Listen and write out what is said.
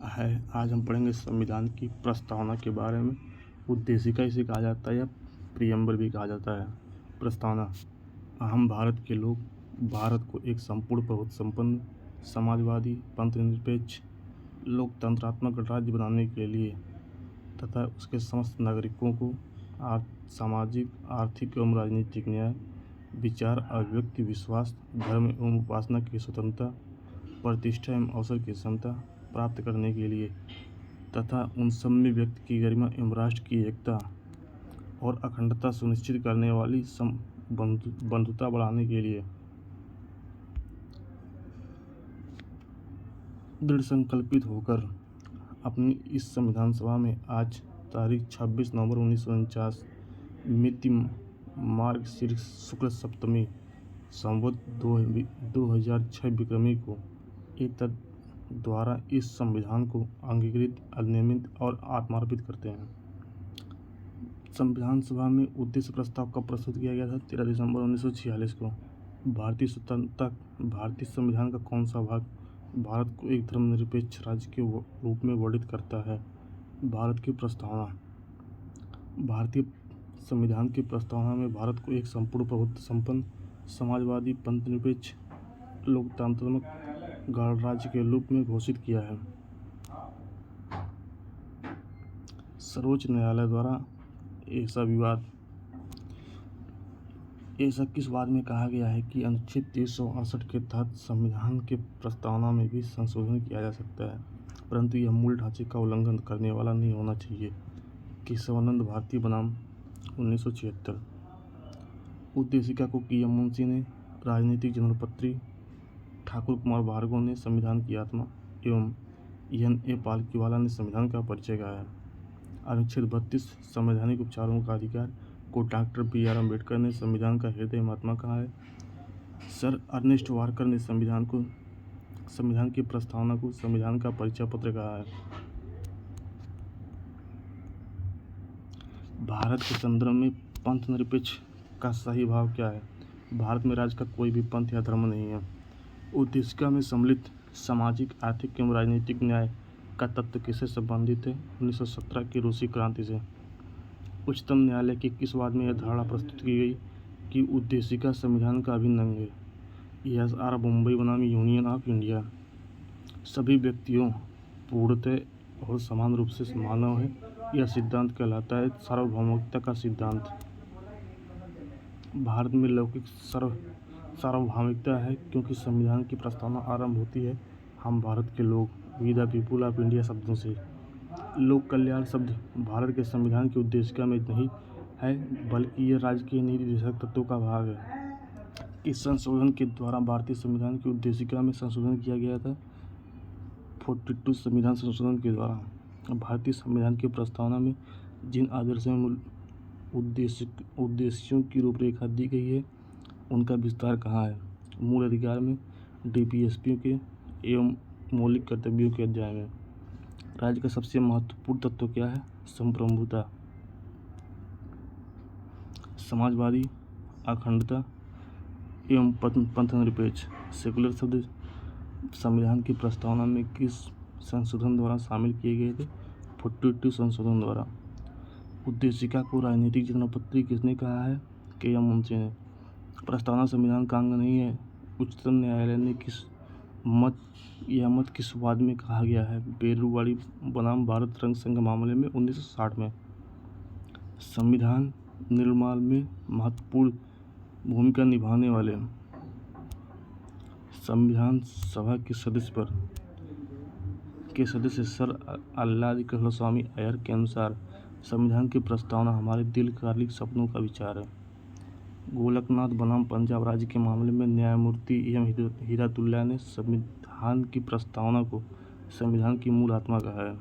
है। आज हम पढ़ेंगे संविधान की प्रस्तावना के बारे में। उद्देशिका इसे कहा जाता है या प्रियम्बर भी कहा जाता है। प्रस्तावना: हम भारत के लोग भारत को एक संपूर्ण प्रभुत्व संपन्न समाजवादी पंथनिरपेक्ष लोकतंत्रात्मक राज्य बनाने के लिए तथा उसके समस्त नागरिकों को सामाजिक, आर्थिक एवं राजनीतिक न्याय, विचार, अभिव्यक्ति, विश्वास, धर्म एवं उपासना की स्वतंत्रता, प्रतिष्ठा एवं अवसर की क्षमता प्राप्त करने के लिए तथा उन सब में व्यक्ति की गरिमा एवं राष्ट्र की एकता और अखंडता सुनिश्चित करने वाली बंधुता बढ़ाने के लिए दृढ़ संकल्पित होकर अपनी इस संविधान सभा में आज तारीख 26 नवंबर 1949 मिति मार्गशीर्ष शुक्ल सप्तमी संवत 2006 विक्रमी को एतद द्वारा इस संविधान को अंगीकृत, अधिनियमित और आत्मार्पित करते हैं। संविधान सभा में उद्देश्य प्रस्ताव कब प्रस्तुत किया गया था? 13 दिसंबर 1946 को। भारतीय स्वतंत्रता भारतीय संविधान का कौन सा भाग भारत को एक धर्मनिरपेक्ष राज्य के रूप में वर्णित करता है? भारत की प्रस्तावना: भारतीय संविधान की प्रस्तावना में भारत को एक संपूर्ण प्रभुत्व संपन्न समाजवादी पंथनिरपेक्ष लोकतंत्रात्मक गणराज्य के रूप में घोषित किया है। सर्वोच्च न्यायालय द्वारा ऐसा किस वाद में कहा गया है कि अनुच्छेद 368 के तहत संविधान के प्रस्तावना में भी संशोधन किया जा सकता है, परंतु यह मूल ढांचे का उल्लंघन करने वाला नहीं होना चाहिए। केशवानंद भारती बनाम 1976। उद्देशिका को के. एम. मुंशी ने, राजनीतिक जनरल ठाकुर कुमार भार्गव ने संविधान की आत्मा एवं N. A. पालकीवाला ने संविधान का परिचय गाया। अनुच्छेद 32 संवैधानिक उपचारों का अधिकार को डॉक्टर B.R. अम्बेडकर ने संविधान का हृदय महात्मा कहा है। सर अर्नेस्ट वाकर ने संविधान की प्रस्तावना को संविधान का परिचय पत्र कहा है। भारत के संदर्भ में पंथ निरपेक्ष का सही भाव क्या है? भारत में राज्य का कोई भी पंथ या धर्म नहीं है। उद्देशिका में सम्मिलित सामाजिक, आर्थिक एवं राजनीतिक न्याय का तत्व किससे संबंधित है? 1917 की रूसी क्रांति से। उच्चतम न्यायालय के किस वाद में यह धारणा प्रस्तुत की गई कि उद्देशिका संविधान का अभिन्न अंग है? ESR बम्बई बनाम यूनियन ऑफ इंडिया। सभी व्यक्तियों पूर्णतः और समान रूप से मानव है, यह सिद्धांत कहलाता है सार्वभौमिकता का सिद्धांत। भारत में लौकिक सार्वभौमिकता है क्योंकि संविधान की प्रस्तावना आरंभ होती है हम भारत के लोग, we the people of India शब्दों से। लोक कल्याण शब्द भारत के संविधान की उद्देशिका में नहीं है, बल्कि यह राज्य के निर्देशक तत्वों का भाग है। इस संशोधन के द्वारा भारतीय संविधान की उद्देशिका में संशोधन किया गया था। 42 संविधान संशोधन के द्वारा भारतीय संविधान की प्रस्तावना में जिन आदर्शों उद्देश्यों की रूपरेखा दी गई है उनका विस्तार कहाँ है? मूल अधिकार में, DPSP के एवं मौलिक कर्तव्यों के अध्याय में। राज्य का सबसे महत्वपूर्ण तत्व क्या है? संप्रभुता, समाजवादी, अखंडता एवं पंथनिरपेक्ष। सेकुलर शब्द संविधान की प्रस्तावना में किस संशोधन द्वारा शामिल किए गए थे? 42 संशोधन द्वारा। उद्देशिका को राजनीतिक जनपत्री किसने कहा है? के. एम. मुंशी ने। प्रस्तावना संविधान का अंग नहीं है। उच्चतम न्यायालय ने मत किस वाद में कहा गया है? बेरुवाड़ी बनाम भारत रंग संघ मामले में 1960 में। संविधान निर्माण में महत्वपूर्ण भूमिका निभाने वाले संविधान सभा के सदस्य सर आल्लादी कृष्णस्वामी अय्यर के अनुसार संविधान की प्रस्तावना हमारे दीर्घकालिक सपनों का विचार है। गोलकनाथ बनाम पंजाब राज्य के मामले में न्यायमूर्ति एम. हिदायतुल्लाह ने संविधान की प्रस्तावना को संविधान की मूल आत्मा कहा है।